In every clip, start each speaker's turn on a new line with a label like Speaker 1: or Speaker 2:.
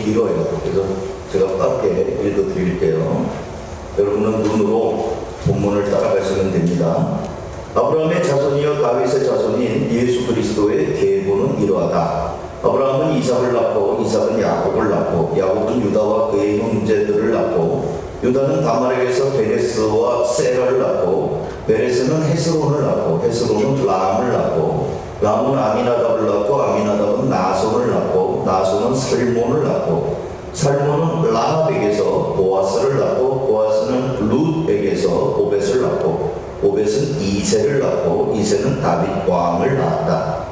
Speaker 1: 길어요. 그래서 제가 빠르게 읽어드릴게요. 여러분은 눈으로 본문을 따라가시면 됩니다. 아브라함의 자손이여 다윗의 자손인 예수 그리스도의 계보는 이러하다. 아브라함은 이삭을 낳고 이삭은 야곱을 낳고 야곱은 유다와 그의 형제들을 낳고 유다는 다말에게서 베레스와 세라를 낳고 베레스는 헤스론을 낳고 헤스론은 람을 낳고 람은 아미나답을 낳고 아미나답은 나손을 낳고 나손은 살몬을 낳고 살몬은 라합에게서 보아스를 낳고 보아스는 룻에게서 오벳을 낳고 오벳은 이새를 낳고 이새는 다윗 왕을 낳았다.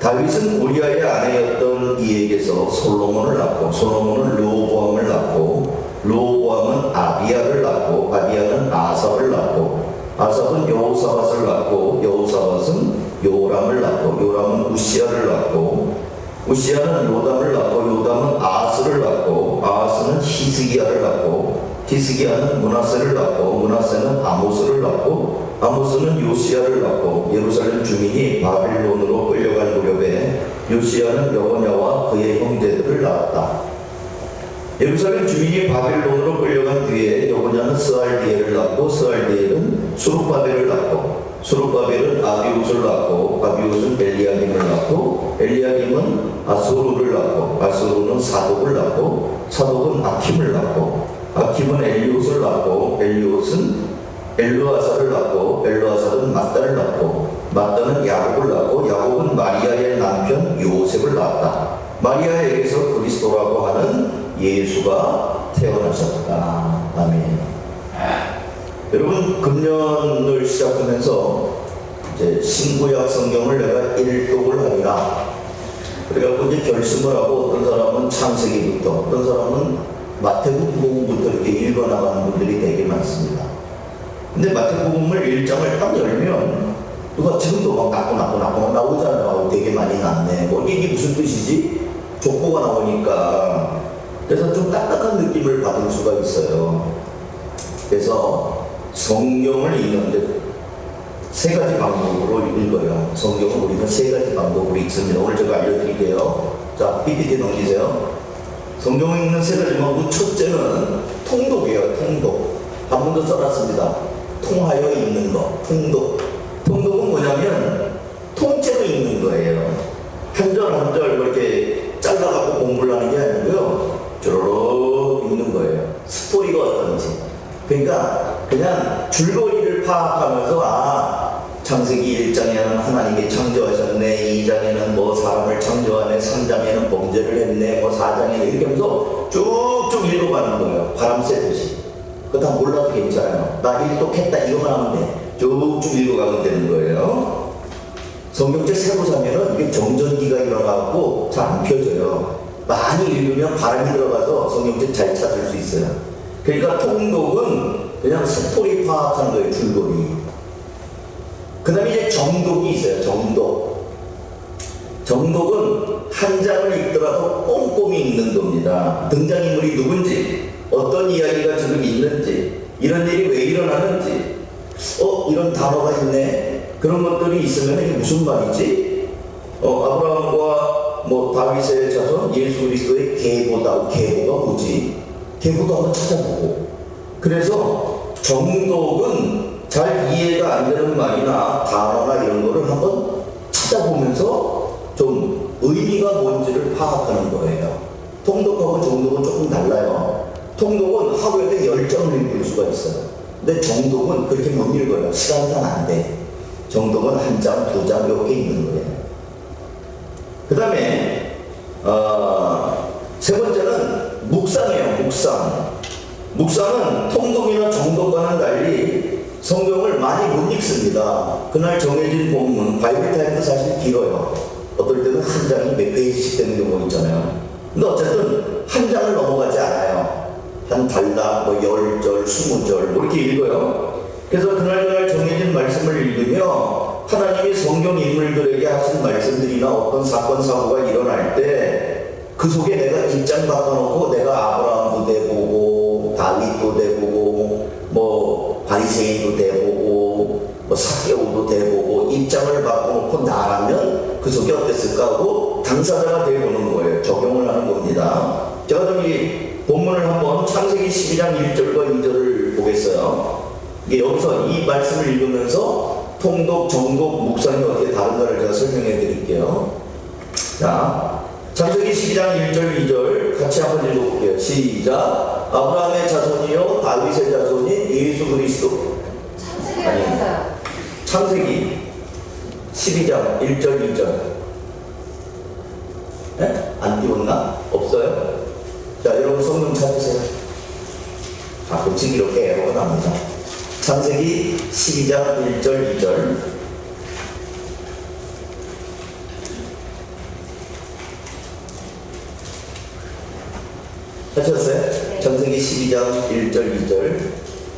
Speaker 1: 다윗은 우리아의 아내였던 이에게서 솔로몬을 낳고 솔로몬은 르호보암을 낳고 르호보암은 아비야를 낳고 아비야는 아삽을 낳고 아삽은 여호사밧을 낳고 여호사밧은 요람을 낳고 요람은 우시야를 낳고 우시야는 요담을 낳고 요담은 아스를 낳고 아스는 히스기야를 낳고 히스기야는 므낫세를 낳고 므낫세는 아모스를 낳고 아모스는 요시야를 낳고 예루살렘 주민이 바빌론으로 끌려갈 무렵에 요시야는 여호냐와 그의 형제들을 낳았다. 예루살렘 주민이 바빌론으로 끌려간 뒤에 여호냐는 스알디엘을 낳고 스알디엘은 수룹바벨을 낳고 수룹바벨은 아비웃을 낳고 아비웃은 엘리야김을 낳고 엘리야김은 아수르를 낳고 아수르는 사독을 낳고 사독은 아킴을 낳고 아킴은 엘리옷을 낳고 엘리옷은 엘르아사를 낳고 엘르아사는 맏다를 낳고 맏다는 야곱을 낳고 야곱은 마리아의 남편 요셉을 낳았다. 마리아에게서 그리스도라고 하는 예수가 태어나셨다. 아멘. 여러분, 금년을 시작하면서 이제 신구약 성경을 내가 일독을 하리라. 그래갖고 이제 결심을 하고 어떤 사람은 창세기부터, 어떤 사람은 마태복음부터 이렇게 읽어나가는 분들이 되게 많습니다. 근데 마태복음을 1장을 딱 열면 누가 지금도 막 낳고 나오잖아요. 되게 많이 낳네. 뭐 이게 무슨 뜻이지? 족보가 나오니까. 그래서 좀 딱딱한 느낌을 받을 수가 있어요. 그래서 성경을 읽는데 세 가지 방법으로 읽어요. 성경은 우리는 세 가지 방법으로 읽습니다. 오늘 제가 알려드릴게요. 자, PPT 넘기세요. 성경을 읽는 세 가지 방법. 첫째는 통독이에요. 통독. 한 번도 써놨습니다. 통하여 읽는 거. 통독. 통독은 뭐냐면 통째로 읽는 거예요. 한 절 한 절 이렇게 잘라갖고 공부를 하는 게 아니고요. 쭈르륵 읽는 거예요. 스토리가 어떤지. 그러니까 그냥 줄거리를 파악하면서 창세기 1장에는 하나님이 창조하셨네, 2장에는 뭐 사람을 창조하네, 3장에는 범죄를 했네, 뭐 4장에는 이렇게 하면서 쭉쭉 읽어가는 거예요. 바람 쐬듯이. 그거 다 몰라도 괜찮아요. 나 일독했다 이거만 하면 돼. 쭉쭉 읽어가면 되는 거예요. 성경책 세고 사면은 이게 정전기가 일어나고 잘 안 펴져요. 많이 읽으면 바람이 들어가서 성경책 잘 찾을 수 있어요. 그러니까 통독은 그냥 스토리 파악하는 거예요. 줄거리. 그 다음에 이제 정독이 있어요. 정독은 한 장을 읽더라도 꼼꼼히 읽는 겁니다. 등장인물이 누군지, 어떤 이야기가 지금 있는지, 이런 일이 왜 일어나는지, 이런 단어가 있네. 그런 것들이 있으면 이게 무슨 말이지? 아브라함과 다윗의 자손 예수 그리스도의 계보다. 계보가 뭐지? 계보도 한번 찾아보고. 그래서 정독은 잘 이해가 안 되는 말이나 단어나 이런 거를 한번 찾아보면서 좀 의미가 뭔지를 파악하는 거예요. 통독하고 정독은 조금 달라요. 통독은 하루에 10장을 읽을 수가 있어요. 근데 정독은 그렇게 못 읽어요. 시간상 안 돼. 정독은 한 장, 두 장 이렇게 읽는 거예요. 그 다음에 세 번째는 묵상이에요. 묵상은 통독이나 정독과는 달리 성경을 많이 못 읽습니다. 그날 정해진 본문, 바이블 타임도 사실 길어요. 어떨 때는 한 장이 몇 페이지씩 되는 경우가 있잖아요. 근데 어쨌든 한 장을 넘어가지 않아요. 한 달당, 10절, 20절 이렇게 읽어요. 그래서 그날 정해진 말씀을 읽으며 하나님이 성경 인물들에게 하신 말씀들이나 어떤 사건, 사고가 일어날 때 그 속에 내가 입장 바꿔놓고 내가 아브라함도 대보고 다윗도 대보고 바리새인도 대보고 삭개오도 대보고 입장을 바꿔놓고 나라면 그 속에 어땠을까 하고 당사자가 되어보는 거예요. 적용을 하는 겁니다. 제가 좀 우리 본문을 한번 창세기 12장 1절과 2절을 보겠어요. 이게 여기서 이 말씀을 읽으면서 통독, 정독, 묵상이 어떻게 다른가를 제가 설명해 드릴게요. 자, 창세기 12장 1절, 2절 같이 한번 읽어볼게요. 시작. 아브라함의 자손이요 다윗의 자손인 예수 그리스도. 아니, 창세기 12장 1절, 2절. 네? 안 띄웠나? 없어요? 자, 여러분 성경 찾으세요. 가끔씩 이렇게 에러가 납니다. 창세기 12장 1절, 2절. 하셨어요? 네. 창세기 12장 1절, 2절.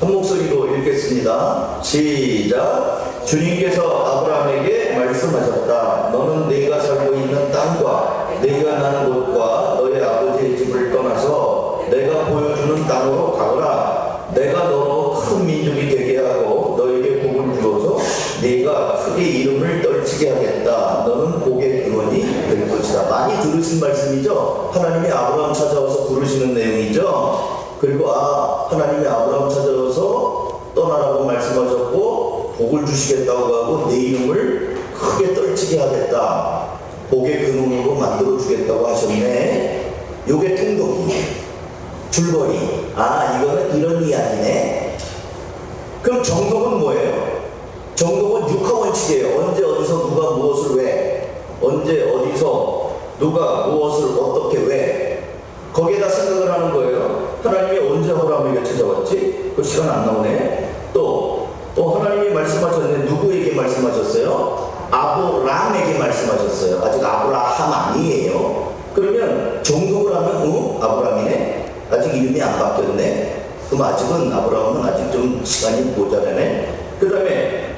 Speaker 1: 한 목소리로 읽겠습니다. 시작. 주님께서 아브라함에게 말씀하셨다. 너는 네가 살고 있는 땅과 네가 나는 곳과 너의 아버지의 집을 떠나서 내가 보여주는 땅으로 가거라. 내가 너로 큰 민족이 되게 하고 너에게 복을 주어서 네가 크게 이름을 떨치게 하겠다. 너는 복의 근원이 될 것이다. 많이 들으신 말씀이죠. 하나님이 아브라함 찾아와서 부르시는 내용이죠. 그리고 하나님이 아브라함 찾아와서 떠나라고 말씀하셨고 복을 주시겠다고 하고 내 이름을 크게 떨치게 하겠다. 복의 근원으로 만들어 주겠다고 하셨네. 요게 통독이에요. 줄거리. 이거는 이런 이야기네. 그럼 정독은 뭐예요? 정독은 육하원칙이에요. 언제 어디서 누가 무엇을 왜, 언제 어디서 누가 무엇을 어떻게 왜, 거기에다 생각을 하는 거예요. 하나님이 언제 아브라함에게 찾아왔지? 그 시간 안 나오네. 또 하나님이 말씀하셨는데 누구에게 말씀하셨어요? 아브람에게 말씀하셨어요. 아직 아브라함 아니에요. 그러면 정독을 하면 아브람이네. 아직 이름이 안 바뀌었네. 그럼 아직은 아브라함은 아직 좀 시간이 모자라네. 그 다음에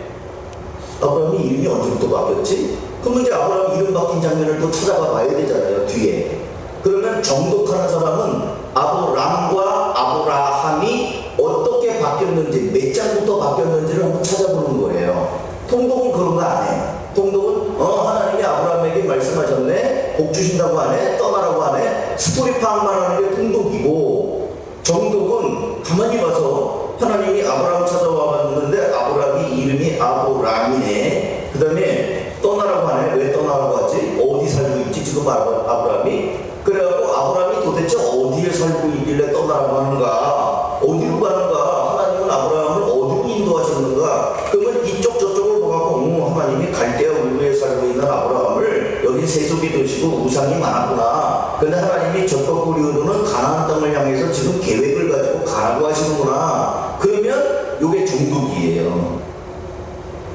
Speaker 1: 아브라함이 이름이 언제부터 바뀌었지? 그럼 이제 아브라함 이름 바뀐 장면을 또 찾아가 봐야 되잖아요, 뒤에. 그러면 정독하는 사람은 아브람과 아브라함이 어떻게 바뀌었는지, 몇 장부터 바뀌었는지를 한번 찾아보는 거예요. 통독은 그런 거 안 해. 통독은 하나님이 아브라함에게 말씀하셨네, 복 주신다고 하네, 떠나라고 하네, 스토리 파악만 하는 게 통독이고, 정독은 가만히 봐서 하나님이 아브라함 찾아와 봤는데 아브라함이 이름이 아브람이네. 그 다음에 떠나라고 하네. 왜 떠나라고 하지? 어디 살고 있지 지금 아브라함이? 그래갖고 아브라함이 도대체 어디에 살고 있길래 떠나라고 하는가? 어디로 가는가? 하나님은 아브라함을 어디로 인도하시는가? 그러면 이쪽 저쪽을 보고 하나님이 갈대아 우르에 살고 있는 아브라함을 여기 세속이 도시고 우상이 많았구나. 근데 하나님이 저쪽 우리로는 가나안 땅을 향해서 지금 계획을 가지고 가라고 하시는구나. 그러면 이게 정독이에요.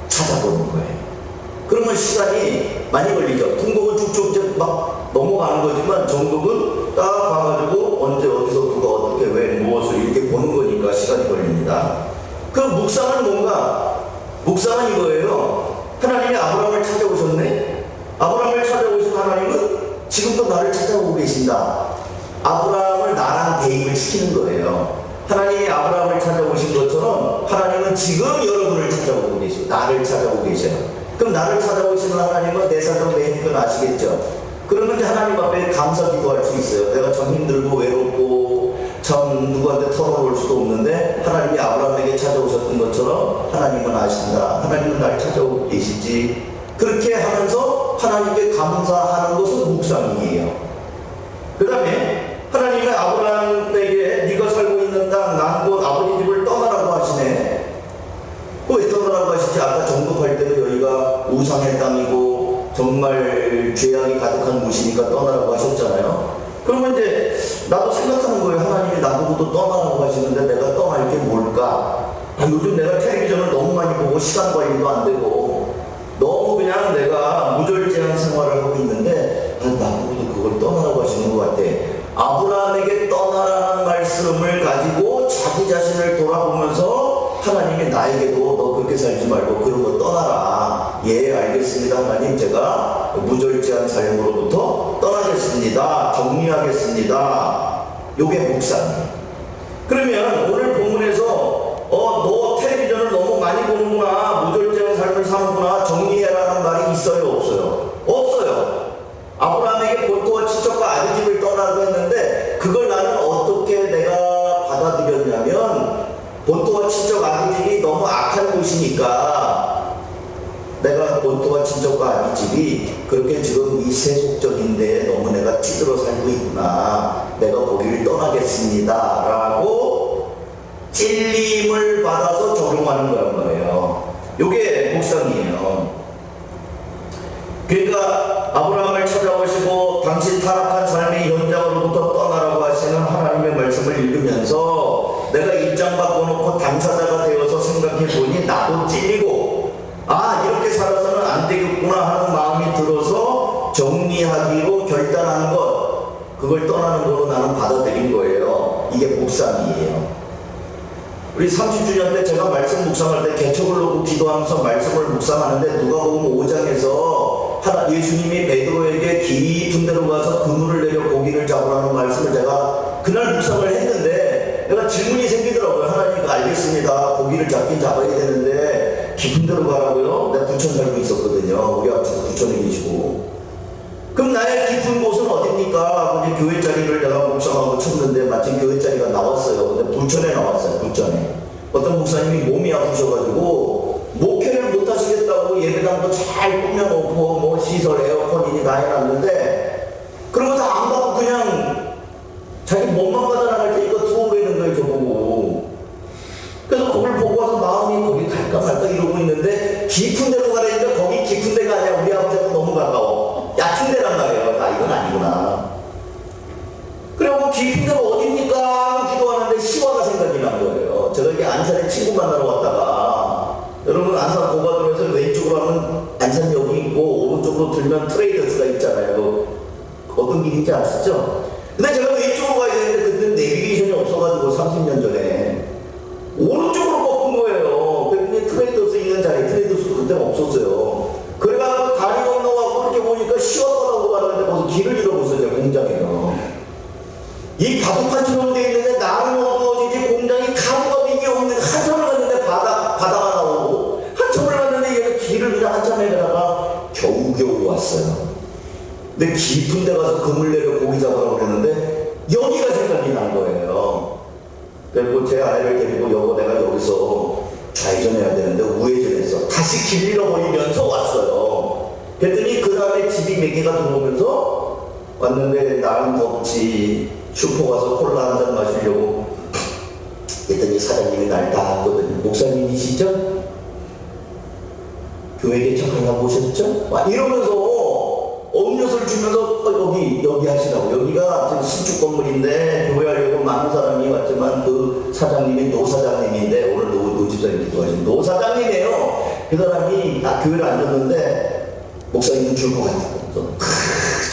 Speaker 1: 찾아보는 거예요. 그러면 시간이 많이 걸리죠. 통독은 쭉쭉 막 넘어가는 거지만 정독은 딱 봐가지고 언제 어디서 누가 어떻게 왜 무엇을 이렇게 보는 거니까 시간이 걸립니다. 그럼 묵상은 뭔가? 묵상은 이거예요. 하나님이 아브라함을 찾아오셨네. 아브라함을 찾아오신 하나님은 지금도 나를 찾아오고 계신다. 아브라함을 나랑 대입을 시키는 거예요. 하나님이 아브라함을 찾아오신 것처럼 하나님은 지금 여러분을 찾아오고 계시고 나를 찾아오고 계셔요. 그럼 나를 찾아오시는 하나님은 내 사정 내 힘든 아시겠죠? 그러면 이제 하나님 앞에 감사 기도할 수 있어요. 내가 참 힘들고 외롭고 참 누구한테 털어놓을 수도 없는데 하나님이 아브라함에게 찾아오셨던 것처럼 하나님은 아신다. 하나님은 날 찾아오고 계시지. 그렇게 하면서 하나님께 감사하는 것은 묵상이에요. 그 다음에 하나님의 아브라함에게 네가 살고 있는 땅, 난 곳 아버지 집을 떠나라고 하시네. 왜 떠나라고 하시지? 아까 정독할 때도 여기가 우상의 땅이고 정말 죄악이 가득한 곳이니까 떠나라고 하셨잖아요. 그러면 이제 나도 생각하는 거예요. 하나님이 나보고도 떠나라고 하시는데 내가 떠날 게 뭘까? 요즘 내가 텔레비전을 너무 많이 보고 시간 관리도 안 되고 너무 그냥 내가 무절제한 생활을 하고 있는데 나보고도 그걸 떠나라고 하시는 것 같아. 아브라함에게 떠나라는 말씀을 가지고 자기 자신을 돌아보면서 하나님이 나에게도 너 그렇게 살지 말고 그런 거 떠나라. 예, 알겠습니다. 하나님, 제가 무절제한 삶으로부터 떠나겠습니다. 정리하겠습니다. 요게 묵상이에요. 그러면 오늘 본문에서 너 텔레비전을 너무 많이 보는구나, 무절제한 삶을 사는구나, 정리해라는 말이 있어요, 없어요? 없어요. 아브라함에게 본토와 친척과 아들 집을 떠나라고 했는데 그걸 나는 세속적인데 너무 내가 찌들어 살고 있구나. 내가 거기를 떠나겠습니다. 라고 찔림을 받아서 적용하는 거란 말이에요. 요게 묵상이에요. 그러니까 아브라함을 찾아오시고 당신 타락한 삶의 현장으로부터 떠나라고 하시는 하나님의 말씀을 읽으면서 내가 입장 바꿔놓고 당사자가 되어서 생각해보니 나도 찔리고 이렇게 살아서는 안 되겠구나 하는 마음이 들어서 정리하기로 결단한 것, 그걸 떠나는 걸로 나는 받아들인 거예요. 이게 묵상이에요. 우리 30주년 때 제가 말씀 묵상할 때 개척을 놓고 기도하면서 말씀을 묵상하는데 누가복음 5장에서 예수님이 베드로에게 깊은 데로 가서 그물을 내려 고기를 잡으라는 말씀을 제가 그날 묵상을 했는데 내가 질문이 생기더라고요. 하나님 알겠습니다. 고기를 잡긴 잡아야 되는데 깊은 데로 가라고요? 내가 부천 살고 있었거든요. 우리 아버지가 부천에 계시고. 그럼 나의 깊은 곳은 어딥니까? 이제 교회 자리를 내가 묵상하고 쳤는데 마침 교회 자리가 나왔어요. 근데 부천에 나왔어요. 부천에. 어떤 목사님이 몸이 아프셔가지고 목회를 못 하시겠다고 예배당도 잘 꾸며놓고 뭐 시설 에어컨이니 다 해놨는데 그런 거 다 안 받고 그냥 자기 몸만 받아나갈 테니까 들어오라는 거예요. 저보고. 그래서 거기를 보고 와서 마음이 거기 갈까 말까 이러고 있는데 깊은 데로 가라니까 거기 깊은 데가 아니라 우리 아버지하고 너무 가까워. 얕은 데란 말이에요. 이건 아니구나. 그리고 깊은 데가 어딥니까? 기도하는데 시화가 생각이 난 거예요. 제가 이게 안산에 친구 만나러 왔다가 여러분 안산 고가도에서 왼쪽으로 하면 안산역이 있고 오른쪽으로 들면 트레이더스가 있잖아요. 어떤 길인지 아시죠? 근데 제가 왼쪽으로 가야 되는데 그때 내비게이션이 없어가지고 30년 전에 오른쪽으로 꺾은 거예요. 그랬더니 트레이더스 있는 자리, 트레이더스도 그때 없었어요. 그래가지고 다리 건너가고 이렇게 보니까 시원하다고 가는데 거기서 길을 잃어버렸어요. 공장에요. 이 바둑판처럼 돼 있는데 나는 어두워지지 공장이 가루가 이게 없는 한참을 갔는데 바다가 나오고 한참을 갔는데 얘가 길을 그냥 한참 헤매다가 겨우겨우 왔어요. 근데 깊은 데 가서 그물 내려 고기 잡으라고 그랬는데 여기가 생각이 난 거예요. 그리고 제 아내를 데리고 여보 내가 여기서 좌회전해야 되는데 우회전해서 다시 길 잃어버리면서 왔어요. 그랬더니 그 다음에 집이 몇 개가 들어오면서 왔는데 나는 덥지 슈퍼 가서 콜라 한 잔 마시려고 했더니 사장님이 날 다 왔거든요. 목사님이시죠? 교회 개척하려고 오셨죠? 이러면서 음료수를 주면서 여기 하시라고. 여기가 지금 신축 건물인데 교회 하려고 많은 사람이 왔지만 그 사장님이 노 사장님인데 오늘 노 집사님 기도하신 노 사장님이에요. 그 사람이 교회를 앉았는데 목사님은 줄 것 같다고.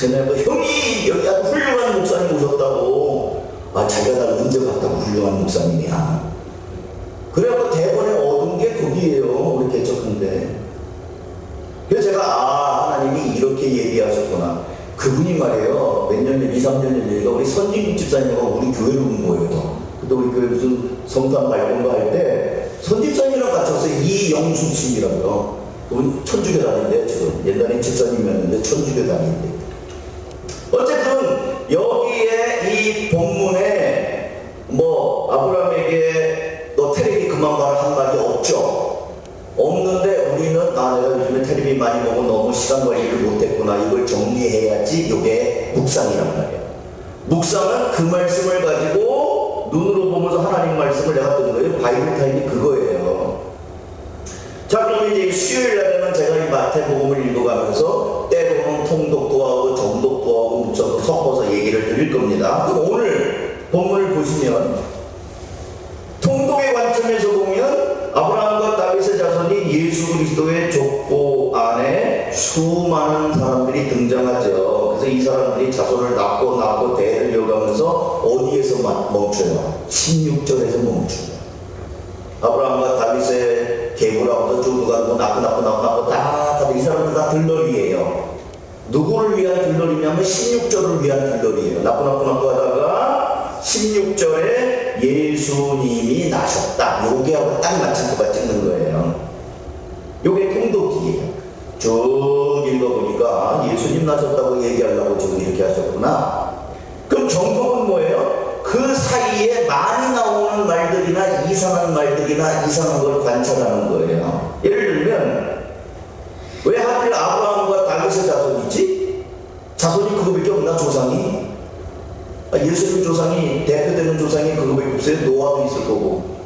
Speaker 1: 전에 형이 여기 아주 훌륭한 목사님 오셨다고. 자기가 날 언제 봤다고 훌륭한 목사님이야. 그래갖고 대본에 얻은 게 거기에요. 우리 개척한데. 그래서 제가 하나님이 이렇게 얘기하셨구나. 그분이 말이에요. 몇 년 전, 2, 3년 전이니까 우리 선진국 집사님하고 우리 교회로 온 거예요. 그때 우리 교회 무슨 성탄 발권가 할 때 선집사님이랑 같이 왔어요. 이영수 씨라고요. 그분 천주교단인데 지금 옛날엔 집사님이었는데 천주교단인데. 어쨌든 여기에 이 본문에 아브라함에게 너 텔레비 그만 봐라 한 말이 없죠. 없는데 우리는 내가 요즘에 텔레비 많이 보고 너무 시간 관리를 못했구나. 이걸 정리해야지. 이게 묵상이란 말이에요. 묵상은 그 말씀을 가지고 눈으로 보면서 하나님 말씀을 내가 듣는 거예요. 바이블 타임이 그거예요. 자, 그럼 이제 수요일 날에는 제가 이 마태복음을 읽어가면서 때로는 통독도 하고 정독도 하고 묵상도 섞어서 얘기를 드릴 겁니다. 그럼 오늘 본문을 보시면 통독의 관점에서 보면 아브라함과 다윗의 자손이 예수 그리스도의 족보 안에 수많은 사람들이 등장하죠. 그래서 이 사람들이 자손을 낳고 대를 이어가면서 어디에서 멈춰요? 16절에서 멈춰요. 아브라함과 다윗의 계보라고서 누가 낳고 다 이 사람들 다 들러리예요. 누구를 위한 들러리냐면 16절을 위한 들러리예요. 낳고 하다가 16절에 예수님이 나셨다. 요게 하고 딱 맞춘 거가 찍는 거예요. 요게 통독이에요. 쭉 읽어보니까 예수님 나셨다고 얘기하려고 지금 이렇게 하셨구나. 그럼 정독은 뭐예요? 그 사이에 많이 나오는 말들이나 이상한 말들이나 이상한 걸 관찰하는 거예요. 예를 들면 왜 하필 아브라함과 다윗의 자손이지? 자손이 그거밖에 없나, 조상이? 예수님 조상이, 대표되는 조상이 그거밖에 없어요. 노아도 있을 거고,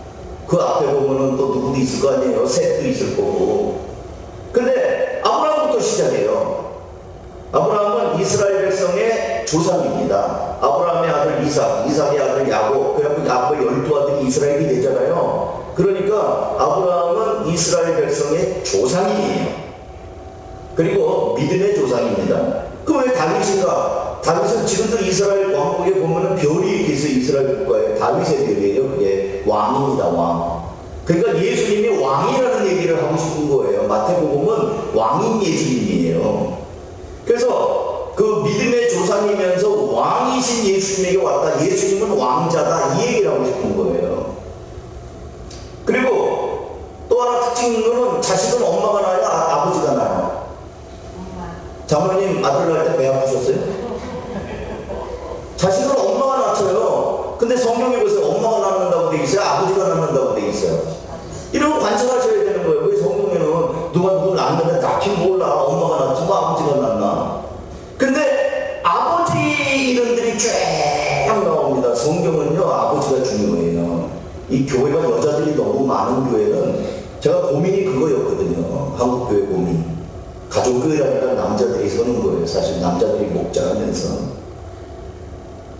Speaker 1: 그 앞에 보면은 또 누구도 있을 거 아니에요. 셋도 있을 거고. 근데 아브라함부터 시작해요. 아브라함은 이스라엘 백성의 조상입니다. 아브라함의 아들 이삭, 이삭의 아들 야곱, 그래갖고 야곱의 12아들이 이스라엘이 되잖아요. 그러니까 아브라함은 이스라엘 백성의 조상이에요. 그리고 믿음의 조상입니다. 그럼 왜 다윗인가? 다윗은 지금도 이스라엘 왕국에 보면은 별이 이렇게 있어요. 이스라엘 국가에 다윗의 별이에요. 그게 왕입니다. 왕. 그러니까 예수님이 왕이라는 얘기를 하고 싶은 거예요. 마태복음은 왕인 예수님이에요. 그래서 그 믿음의 조상이면서 왕이신 예수님에게 왔다. 예수님은 왕자다. 이 얘기를 하고 싶은 거예요. 그리고 또 하나 특징은 자식은 엄마가 나요? 아버지가 나요? 장모님 아들 낳을 때 배 아프셨어요? 자식은 엄마가 낳죠. 근데 성경에 보세요. 엄마가 낳는다고 돼 있어요? 아버지가 낳는다고 돼 있어요? 이런 거 관찰하셔야 되는 거예요. 왜 성경에는 누가 누구 낳는데 낳긴 몰라. 엄마가 낳지 뭐 아버지가 낳나? 근데 아버지 이름들이 쭉 나옵니다. 성경은요, 아버지가 중요해요. 이 교회가 여자들이 너무 많은 교회는 제가 고민이 그거였거든요. 한국교회 고민. 가족교회라니까 남자들이 서는 거예요. 사실 남자들이 목자라면서.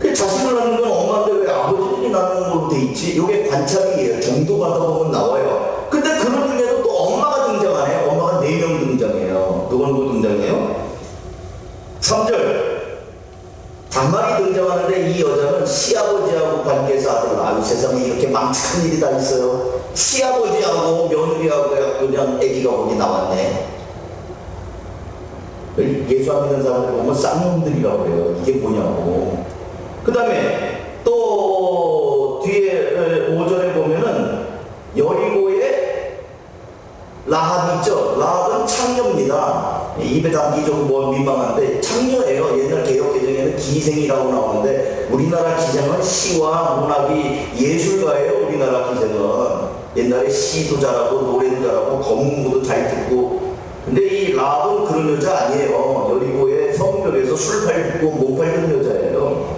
Speaker 1: 그 자식을 낳는 건 엄마인데 왜 아버지들이 낳는 걸로 돼 있지? 이게 관찰이에요. 정도 가다 보면 나와요. 근데 그런 중에도 또 엄마가 등장하네요. 엄마가 4명 등장해요. 누구 등장해요? 3절. 다말이 등장하는데 이 여자는 시아버지하고 관계해서 아들 낳아요. 세상에 이렇게 망측한 일이 다 있어요. 시아버지하고 며느리하고 그냥 아기가 거기 나왔네. 예수 안 믿는 사람들 보면 쌍놈들이라고 해요. 이게 뭐냐고. 그 다음에 또 뒤에 5절에 보면은 여리고의 라합 있죠. 라합은 창녀입니다. 입에 담기 좀 민망한데 창녀예요. 옛날 개혁개정에는 기생이라고 나오는데 우리나라 기생은 시와 문학이 예술가예요. 우리나라 기생은 옛날에 시도 잘하고 노래도 잘하고 검문고도 잘 듣고. 근데 이 라합은 그런 여자 아니에요. 여리고의 성벽에서 술 팔고 못 팔던 여자예요.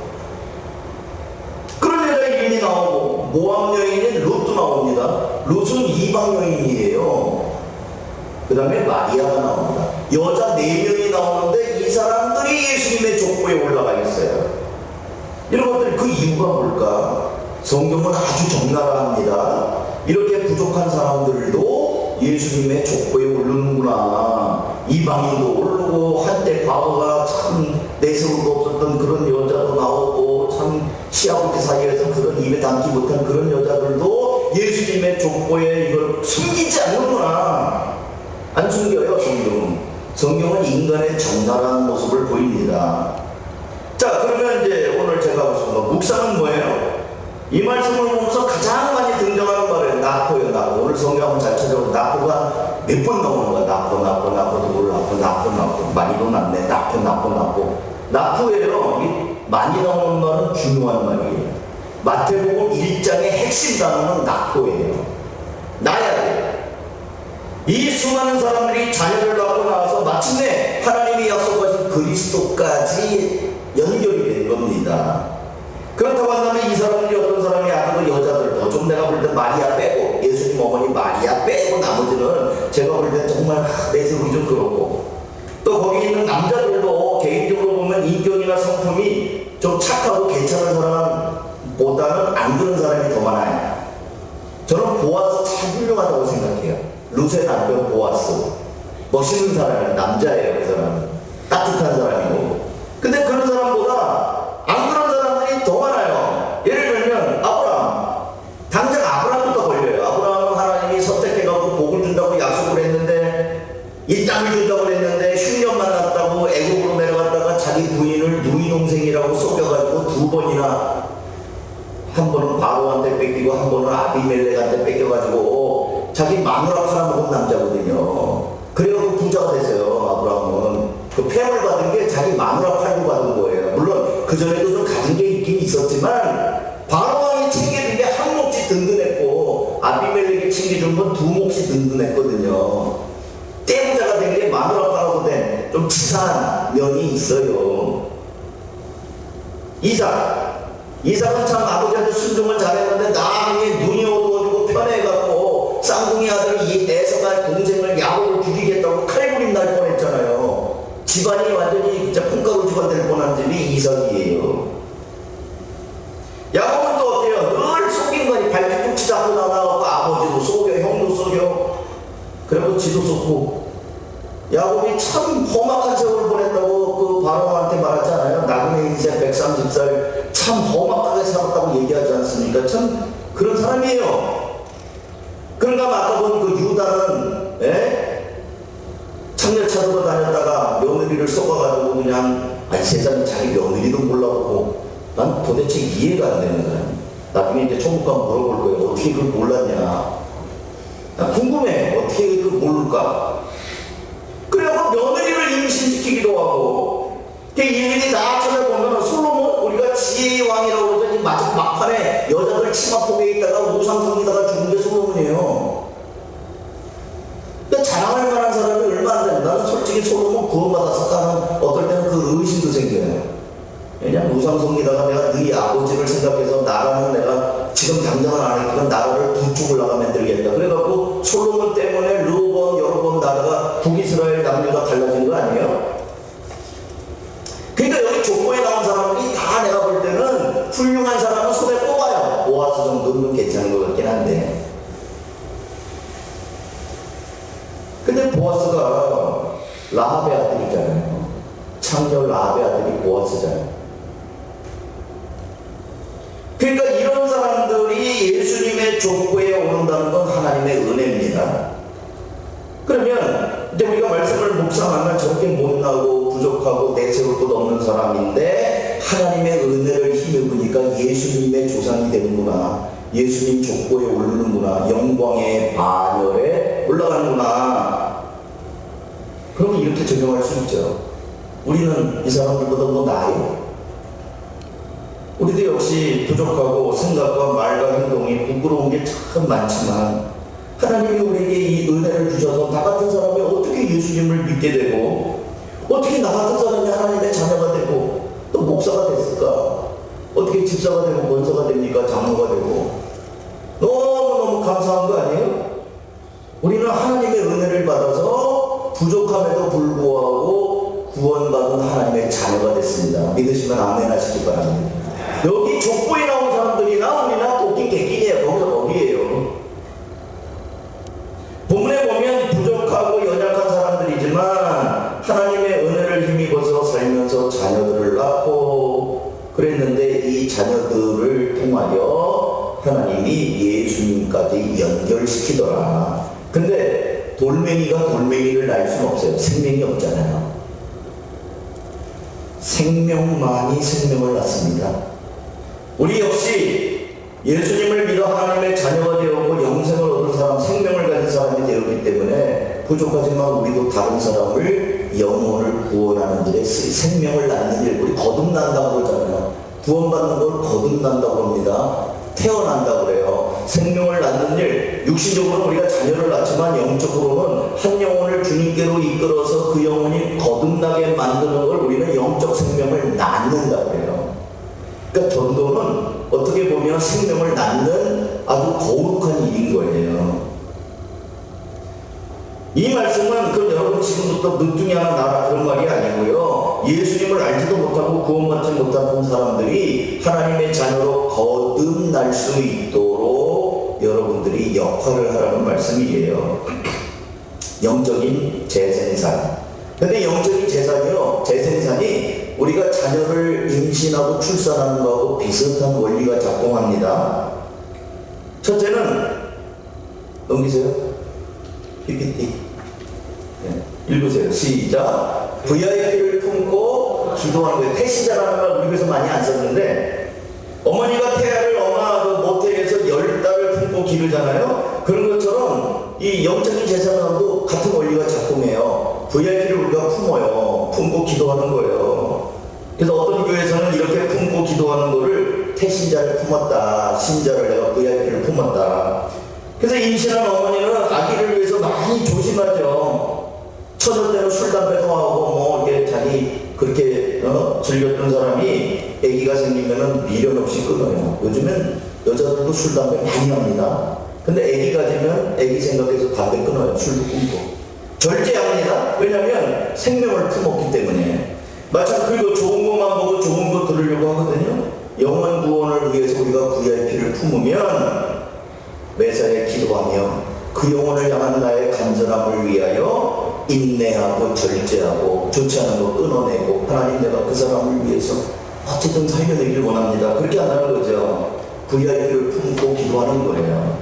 Speaker 1: 그런 여자 이름이 나오고 모함 여인인 룻도 나옵니다. 룻은 이방 여인이에요. 그 다음에 마리아가 나옵니다. 여자 4명이 나오는데 이 사람들이 예수님의 족보에 올라가 있어요. 이런 것들 그 이유가 뭘까? 성경은 아주 적나라합니다. 이렇게 부족한 사람들도 예수님의 족보에 오르는구나. 이방인도 오르고 한때 과거가 참 내세울도 없었던 그런 여자도 나오고 참 시아버지 사이에서 그런 입에 담지 못한 그런 여자들도 예수님의 족보에 이걸 숨기지 않는구나. 안 숨겨요. 성경은 인간의 적나라한 모습을 보입니다. 자, 그러면 이제 오늘 제가 하고 싶은 거 묵상은 뭐예요? 이 말씀을 보면서 가장 많이 등장하는 말은 나포예요. 나포. 오늘 성경 한번 잘 찾아보면 나포가 몇 번 나오는 거야. 나포도 몰라. 나포 많이도 났네. 나포 나포예요. 이 많이 나오는 말은 중요한 말이에요. 마태복음 1장의 핵심 단어는 나포예요. 나야 돼요. 이 수많은 사람들이 자녀를 낳고 나와서 마침내 하나님이 약속하신 그리스도까지 연결이 된 겁니다. 그렇다고 한다면 이 사람들이 어떤 사람이 아니고 여자들도 좀 내가 볼 때 마리아 빼고 예수님 어머니 마리아 빼고 나머지는 제가 볼 때 정말 내세우기 좀 그렇고 또 거기 있는 남자들도 개인적으로 보면 인격이나 성품이 좀 착하고 괜찮은 사람보다는 안 그런 사람이 더 많아요. 저는 보아스 참 훌륭하다고 생각해요. 룻의 남편 보아스 멋있는 사람이에요. 남자예요. 그 사람은 따뜻한 사람이고. 근데 그런 사람보다 안 그런 사람들이 더 많아요. 예를 들면 아브라함. 당장 아브라함부터 걸려요. 아브라함은 하나님이 선택해가지고 복을 준다고 약속을 했는데 이 땅을 준다고 했는데 흉년 만났다고 애국으로 내려갔다가 자기 부인을 누이 동생이라고 속여가지고 2번이나 한 번은 바로한테 뺏기고 한 번은 아비멜렉한테 뺏겨가지고 자기 마누라 팔아먹은 남자거든요. 그래서 부자가 됐어요. 아브라함은 그 폐업을 받은 게 자기 마누라 팔고 받은 거예요. 물론 그 전에도 좀 가진 게 있긴 있었지만 바로왕이 챙겨준 게 한 몫이 든든했고 아비멜렉이 챙겨준 건 2몫이 든든했거든요. 떼부자가 된 게 마누라 팔아서 된 좀 좀 치사한 면이 있어요. 이삭은 참 아버지한테 순종을 잘했는데 나중에 눈이 어두워지고 편해갖고 쌍둥이 아들 이 내성할 동생을 야곱을 죽이겠다고 칼부림 날 뻔했잖아요. 집안이 완전히 진짜 콩가루 집안 될 뻔한 집이 이삭이에요. 야곱은 또 어때요? 늘 속인 거니 발뒤꿈치 잡고 나가고 아버지도 속여 형도 속여 그리고 지도 속고. 야곱이 참 험악한 세월을 보냈다고 그 바로한테 말하잖아요. 나그네 인생 130살 참 험악하게 살았다고 얘기하지 않습니까? 참 그런 사람이에요. 그러니까 아까 본 그 유다는 창녀 찾으러 다녔다가 며느리를 쏘아가지고 그냥 세상에 자기 며느리도 몰라보고 난 도대체 이해가 안 되는 거야. 나중에 이제 천국 가면 물어볼 거예요. 어떻게 그걸 몰랐냐. 나 궁금해. 어떻게 그걸 모를까. 그래서 며느리를 임신시키기도 하고 그 일일이 다 찾아보면 솔로몬 우리가 지혜의 왕이라고 그러더니 막판에 여자들 치마폭에 있다가 우상성에다가 죽은 게 솔로몬이에요. 그러니까 자랑할 만한 사람이 얼마 안 된다. 나는 솔직히 솔로몬 구원받았을까 하는 어떨 때는 그 의심도 생겨요. 그냥 우상성에다가 내가 네 아버지를 생각해서 나라는 내가 지금 당장은 안 했지만 나라를 두 쪽을 나가 만들겠다. 그래갖고 솔로몬 때문에 르호보암 여로보암 나라가 북이스라엘 남녀가 달라진 거 아니에요? 그러니까 여기 족보에 나온 사람들이 다 내가 볼 때는 훌륭한 사람은 손에 꼽아요. 보아스 정도는 괜찮은 것 같긴 한데. 근데 보아스가 라합의 아들이잖아요. 창녀 라합의 아들이 보아스잖아요. 그러니까 이런 사람들이 예수님의 족보에 오른다는 건 하나님의 은혜입니다. 그러면 이제 우리가 말씀을 묵상하면 저렇게 못나고 부족하고 내세울 것 없는 사람인데 하나님의 은혜를 힘입으니까 예수님의 조상이 되는구나. 예수님 족보에 오르는구나. 영광의 반열에 올라가는구나. 그러면 이렇게 적용할 수 있죠. 우리는 이 사람들보다 더 나아요. 우리도 역시 부족하고 생각과 말과 행동이 부끄러운 게 참 많지만 하나님이 우리에게 이 은혜를 주셔서 나 같은 사람이 어떻게 예수님을 믿게 되고 어떻게 나 같은 사람이 하나님의 자녀가 되고 또 목사가 됐을까? 어떻게 집사가 되고 권사가 됩니까? 장로가 되고 너무너무 감사한 거 아니에요? 우리는 하나님의 은혜를 받아서 부족함에도 불구하고 구원받은 하나님의 자녀가 됐습니다. 믿으시면 아멘 하시기 바랍니다. 여기 족보에 나온 사람들이나 우리나 도끼 객기예요. 거기서 거기에요. 본문에 보면 부족하고 연약한 사람들이지만 하나님의 은혜를 힘입어서 살면서 자녀들을 낳고 그랬는데 이 자녀들을 통하여 하나님이 예수님까지 연결시키더라. 근데 돌멩이가 돌멩이를 낳을 수는 없어요. 생명이 없잖아요. 생명만이 생명을 낳습니다. 우리 역시 예수님을 믿어 하나님의 자녀가 되었고 영생을 얻은 사람, 생명을 가진 사람이 되었기 때문에 부족하지만 우리도 다른 사람을 영혼을 구원하는 일에 생명을 낳는 일, 우리 거듭난다고 그러잖아요. 구원받는 걸 거듭난다고 합니다. 태어난다고 그래요. 생명을 낳는 일, 육신적으로는 우리가 자녀를 낳지만 영적으로는 한 영혼을 주님께로 이끌어서 그 영혼이 거듭나게 만드는 걸 우리는 영적 생명을 낳는다고 그래요. 그러니까 전도는 어떻게 보면 생명을 낳는 아주 거룩한 일인 거예요. 이 말씀은 그 여러분 지금부터 늦둥이 하나 나라 그런 말이 아니고요. 예수님을 알지도 못하고 구원받지 못하는 사람들이 하나님의 자녀로 거듭날 수 있도록 여러분들이 역할을 하라는 말씀이에요. 영적인 재생산. 근데 영적인 재생산이 우리가 자녀를 임신하고 출산하는 거하고 비슷한 원리가 작동합니다. 첫째는 넘기세요. PPT. 네, 읽으세요. 시작. VIP를 품고 기도하는 거예요. 태시자라는 말 우리 교회에서 많이 안 썼는데 어머니가 태아를 모태에서 10달을 품고 기르잖아요. 그런 것처럼 이 영적인 재산도 같은 원리가 작동해요. VIP를 우리가 품고 기도하는 거예요. 그래서 어떤 교회에서는 이렇게 품고 기도하는 거를 태신자를 품었다. 신자를 내가 VIP를 품었다. 그래서 임신한 어머니는 아기를 위해서 많이 조심하죠. 처녀 때는 술 담배도 하고 뭐 이렇게 자기 그렇게 즐겼던 사람이 아기가 생기면은 미련 없이 끊어요. 요즘엔 여자들도 술 담배 많이 합니다. 근데 아기 가지면 아기 생각해서 담배 끊어요. 술도 끊고 절제합니다. 왜냐하면 생명을 품었기 때문에. 마찬가지로 그리고 좋은 것만 보고 좋은 거 들으려고 하거든요. 영원 구원을 위해서 우리가 VIP를 품으면 매사에 기도하며 그 영혼을 향한 나의 간절함을 위하여 인내하고 절제하고 좋지 않은 거 끊어내고 하나님 내가 그 사람을 위해서 어쨌든 살려내길 원합니다. 그렇게 한다는 거죠. VIP를 품고 기도하는 거예요.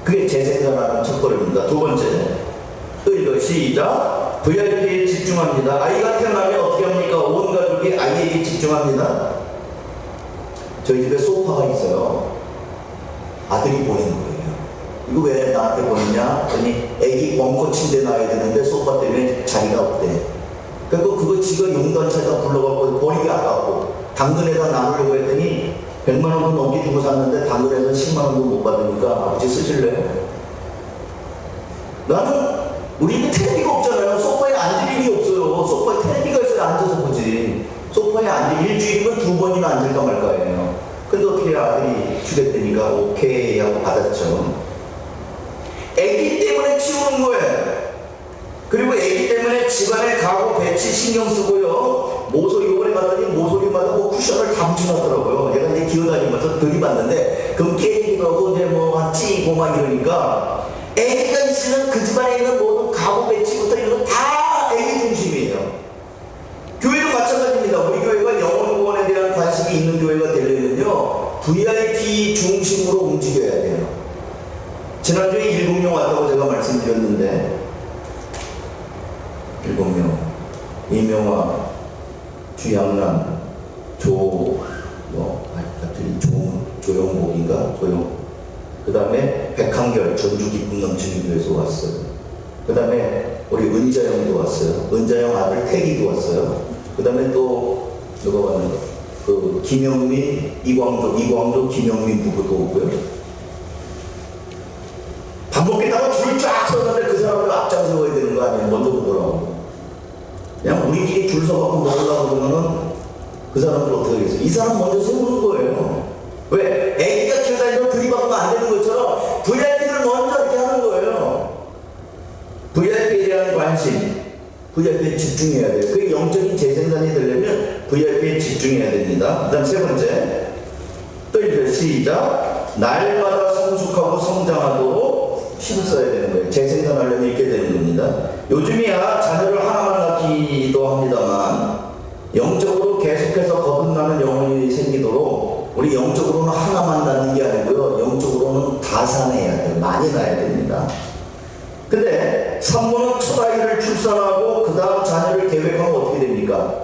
Speaker 1: 그게 재생산하는 첫걸음입니다. 두 번째, 또 읽어 시작. VIP에 집중합니다. 아이가 태어나면 어떻게 합니까? 온 가족이 아이에게 집중합니다. 저희 집에 소파가 있어요. 아들이 보내는 거예요. 이거 왜 나한테 보내냐? 그랬더니 애기 벙커 침대 놔야 되는데 소파 때문에 자리가 없대. 그리고 그거 지가 용돈차에다 불러갖고 버리기 아깝고 당근에다 나누려고 했더니 100만 원도 넘게 주고 샀는데 당근에서 10만 원도 못 받으니까 아버지 쓰실래요? 나는 우리 집에 텔레비가 없잖아요. 소파에 앉을 일이 없어요. 소파에 텔레비가 있어야 앉아서 보지. 소파에 앉을 일주일이면 2번이나 앉을까 말까예요. 근데 어떻게 아들이 주겠다니까 오케이 하고 받았죠. 애기 때문에 치우는 거예요. 그리고 애기 때문에 집안에 가구 배치 신경 쓰고요. 모서리 요번에 갔더니 모서리마다 뭐 쿠션을 다 붙여놨더라고요. 얘가 이제 기어다니면서 들이봤는데 그럼 깨지기도 하고 이제 뭐 한 찌고 막 이러니까 애기가 있으면 그 집안에 있는 모든 가구 배치부터 이런 거 다 애기 중심이에요. 교회도 마찬가지입니다. 우리 교회가 영혼 구원에 대한 관심이 있는 교회가 되려면요 VIP 중심으로 움직여야 돼요. 지난주에 7명 왔다고 제가 말씀드렸는데 7명 이명화, 주양남, 조영복인가? 그 다음에 백한결 전주 기쁨 넘치는 교회에서 왔어요. 그 다음에 우리 은자영도 왔어요. 은자영 아들 태기도 왔어요. 그 다음에 또 누가 왔는가? 그 김영민, 이광조, 김영민 부부도 오고요. 밥 먹겠다고 줄 쫙 섰는데 그 사람을 앞장서야 되는 거 아니에요? 먼저 보더라고. 그냥 우리끼리 줄 서갖고 먹으려고 그러면은 그 사람들 어떻게 하겠어요? 이 사람 먼저 세우는 거예요. 왜? 애기가 기어다니면 들이박으면 안 되는 것처럼 VIP를 먼저 이렇게 하는 거예요. VIP에 대한 관심, VIP에 집중해야 돼요. 그게 영적인 재생산이 되려면 VIP에 집중해야 됩니다. 그 다음 세 번째, 또 이제 시작. 날마다 성숙하고 성장하도록 힘써야 되는 거예요. 재생산하려면 이렇게 되는 겁니다. 요즘이야 자녀를 하나만 낳기도 합니다만 영적으로 계속해서 거듭나는 영혼이 생기도록 우리 영적으로는 하나만 낳는 게 아니고요. 영적으로는 다산해야 돼요. 많이 낳아야 됩니다. 근데 산모는 첫 아이를 출산하고 그 다음 자녀를 계획하면 어떻게 됩니까?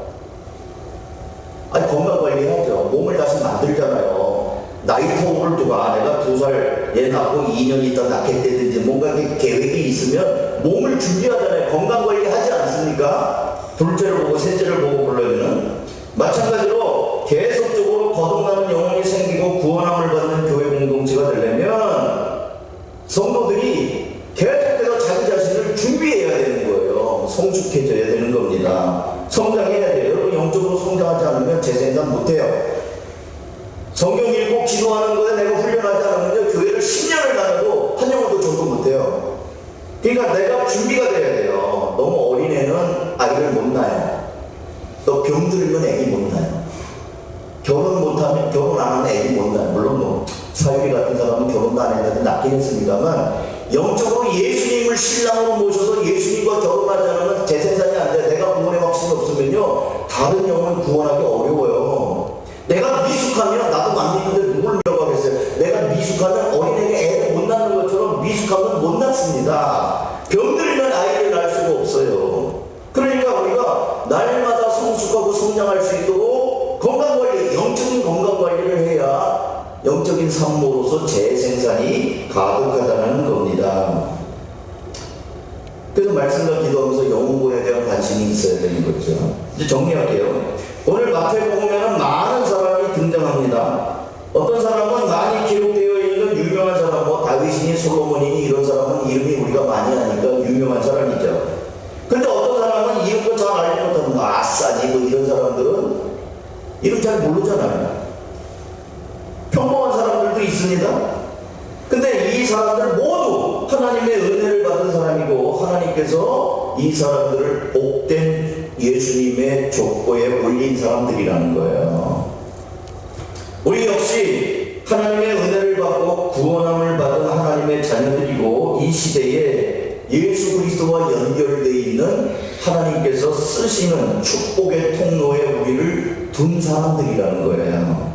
Speaker 1: 아니 건강관리 해야죠. 몸을 다시 만들잖아요. 나이토를 두고 내가 2살 얘 낳고 2년 있다 낳겠다든지 뭔가 계획이 있으면 몸을 준비하잖아요. 건강관리 하지 않습니까? 둘째를 보고 셋째를 보고 그러려면 마찬가지로 계속적으로 거듭나는 영혼이 생기고 구원함을 받는 교회 공동체가 되려면 성도들이 계속해서 자기 자신을 준비해야 되는 거예요. 성숙해져야 되는 겁니다. 성장해야 돼요. 여러분 영적으로 성장하지 않으면 재생산 못해요. 성경 읽고 기도하는 거에 내가 훈련하지 않으면 교회를 10년을 다녀도 한 영혼도 전도 못해요. 그러니까 내가 준비가 돼야 돼요. 너무 어린애는 아이를 못 낳아요. 또 병들면 애기 못 낳아요. 결혼 못하면 결혼 안 하면 애기 못 낳아요. 물론 뭐 사유리 같은 사람은 결혼도 안 했는데 낳긴 했습니다만 영적으로 예수님을 신랑으로 모셔서 예수님과 결혼하지 않으면 재생산이 안 돼. 내가 구원의 확신이 없으면요 다른 영혼을 구원하기 어려워요. 내가 미숙하면 나도 안 믿는데 누굴 믿어가겠어요. 내가 미숙하면 어린애가 애를 못 낳는 것처럼 미숙하면 못 낳습니다. 병들면 아이를 낳을 수가 없어요. 그러니까 우리가 날마다 성숙하고 성장할 수 있도록 건강관리, 영적인 건강관리를 해야 영적인 산모로서 재생산이 가득하다는 겁니다. 그래서 말씀과 기도하면서 영혼구원에 대한 관심이 있어야 되는 거죠. 이제 정리할게요. 오늘 마태복음에는 많은 사람이 등장합니다. 어떤 사람은 많이 기록되어 있는 유명한 사람, 다윗이니 솔로몬이니 이런 사람은 이름이 우리가 많이 하니까 유명한 사람이죠. 근데 있습니다. 근데 이 사람들 모두 하나님의 은혜를 받은 사람이고 하나님께서 이 사람들을 복된 예수님의 족보에 올린 사람들이라는 거예요. 우리 역시 하나님의 은혜를 받고 구원함을 받은 하나님의 자녀들이고 이 시대에 예수 그리스도와 연결되어 있는 하나님께서 쓰시는 축복의 통로에 우리를 둔 사람들이라는 거예요.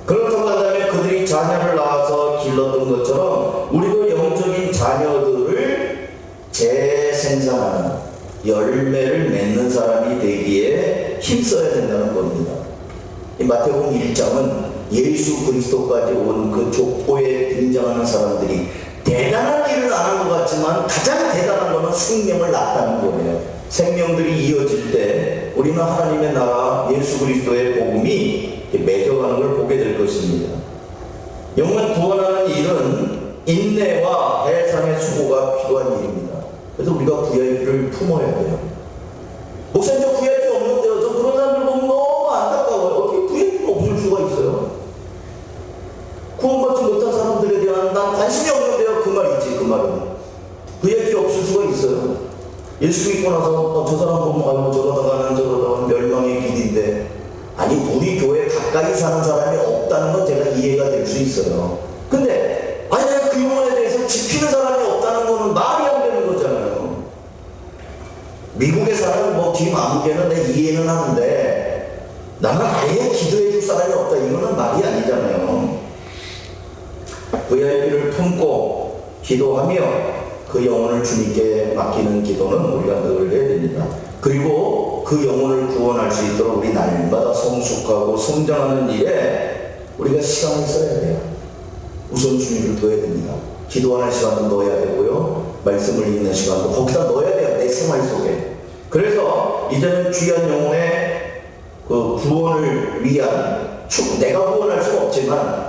Speaker 1: 그렇다고 한다면 그들이 자녀를 낳아서 길렀던 것처럼 우리도 영적인 자녀들을 재생산하는 열매를 맺는 사람이 되기에 힘써야 된다는 겁니다. 이 마태복음 1장은 예수 그리스도까지 온 그 족보에 등장하는 사람들이 대단한 일을 안 한 것 같지만 가장 대단한 것은 생명을 낳았다는 거예요. 생명들이 이어질 때 우리는 하나님의 나라 예수 그리스도의 복음이 맺어가는 걸 보게 될 것입니다. 영혼 구원하는 일은 인내와 해상의 수고가 필요한 일입니다. 그래서 우리가 VIP를 품어야 돼요. 목사님 저 VIP 없는데요. 저 그런 사람들 보면 너무 안타까워요. 어떻게 VIP가 없을 수가 있어요? 구원받지 못한 사람들에 대한 난 관심이 없는데요. 그 말이지, 그 말은. VIP 없을 수가 있어요. 예수 믿고 나서 저 사람 보면 아이고 저러다가는 멸망의 길인데, 아니 우리 교회 가까이 사는 사람이 없다는 건 제가 이해가 될 수 있어요. 근데 아니 내가 그 영혼에 대해서 지키는 사람이 없다는 거는 말이 안 되는 거잖아요. 미국에 사는 뭐 김아무개는 내 이해는 하는데 나는 아예 기도해 줄 사람이 없다, 이거는 말이 아니잖아요. VIP를 품고 기도하며 그 영혼을 주님께 맡기는 기도는 우리가 늘 해야 됩니다. 그리고 그 영혼을 구원할 수 있도록 우리 날마다 성숙하고 성장하는 일에 우리가 시간을 써야 돼요. 우선순위를 둬야 됩니다. 기도하는 시간도 넣어야 되고요, 말씀을 읽는 시간도 거기다 넣어야 돼요, 내 생활 속에. 그래서 이제는 귀한 영혼의 그 구원을 위한 내가 구원할 수는 없지만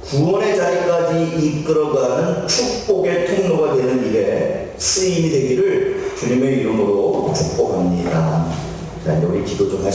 Speaker 1: 구원의 자리까지 이끌어가는 축복의 통로가 되는 일에 쓰임이 되기를 주님의 이름으로 축복합니다. 자, 이제 우리 기도 좀 하시죠.